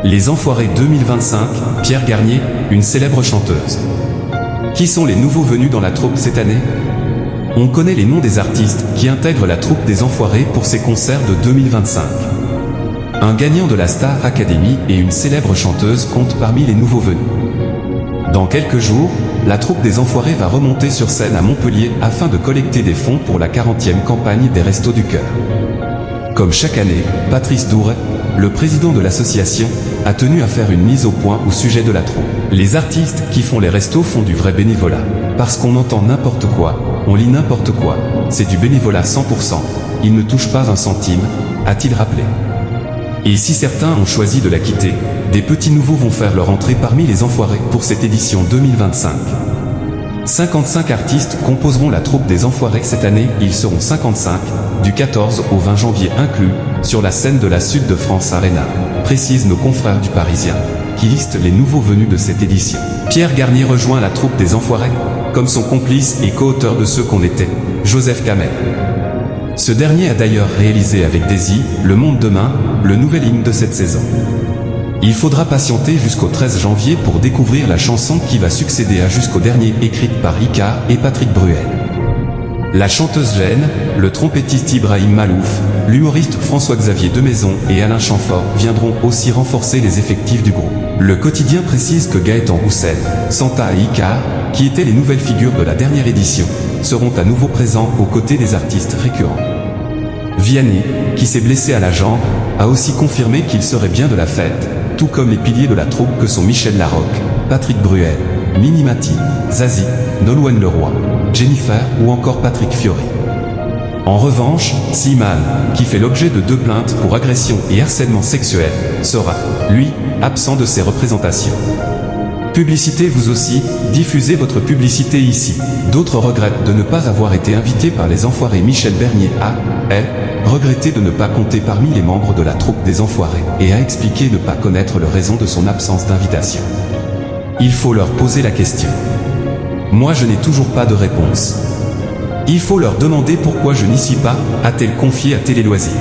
Les Enfoirés 2025, Pierre Garnier, une célèbre chanteuse. Qui sont les nouveaux venus dans la troupe cette année? On connaît les noms des artistes qui intègrent la troupe des Enfoirés pour ses concerts de 2025. Un gagnant de la Star Academy et une célèbre chanteuse comptent parmi les nouveaux venus. Dans quelques jours, la troupe des Enfoirés va remonter sur scène à Montpellier afin de collecter des fonds pour la 40e campagne des Restos du Cœur. Comme chaque année, Patrice Douret, le président de l'association, a tenu à faire une mise au point au sujet de la troupe. Les artistes qui font les restos font du vrai bénévolat. Parce qu'on entend n'importe quoi, on lit n'importe quoi, c'est du bénévolat 100%, ils ne touchent pas un centime, a-t-il rappelé. Et si certains ont choisi de la quitter, des petits nouveaux vont faire leur entrée parmi les Enfoirés pour cette édition 2025. 55 artistes composeront la troupe des Enfoirés cette année, ils seront 55, du 14 au 20 janvier inclus, sur la scène de la Sud de France Arena, précisent nos confrères du Parisien, qui listent les nouveaux venus de cette édition. Pierre Garnier rejoint la troupe des Enfoirés, comme son complice et co-auteur de Ceux qu'on était, Joseph Kamel. Ce dernier a d'ailleurs réalisé avec Daisy, Le Monde Demain, le nouvel hymne de cette saison. Il faudra patienter jusqu'au 13 janvier pour découvrir la chanson qui va succéder à Jusqu'au dernier, écrite par Ricard et Patrick Bruel. La chanteuse Jeanne, le trompettiste Ibrahim Malouf, l'humoriste François-Xavier Demaison et Alain Chamfort viendront aussi renforcer les effectifs du groupe. Le quotidien précise que Gaëtan Roussel, Santa et Icar, qui étaient les nouvelles figures de la dernière édition, seront à nouveau présents aux côtés des artistes récurrents. Vianney, qui s'est blessé à la jambe, a aussi confirmé qu'il serait bien de la fête, tout comme les piliers de la troupe que sont Michel Larocque, Patrick Bruel, Minimati, Zazie, Nolwenn Leroy, Jennifer ou encore Patrick Fiori. En revanche, Slimane, qui fait l'objet de 2 plaintes pour agression et harcèlement sexuel, sera, lui, absent de ces représentations. Publicité vous aussi, diffusez votre publicité ici. D'autres regrettent de ne pas avoir été invités par les Enfoirés. Michel Bernier a, elle, regretté de ne pas compter parmi les membres de la troupe des Enfoirés et a expliqué ne pas connaître les raisons de son absence d'invitation. Il faut leur poser la question. Moi je n'ai toujours pas de réponse. Il faut leur demander pourquoi je n'y suis pas, a-t-elle confié à Télé Loisirs.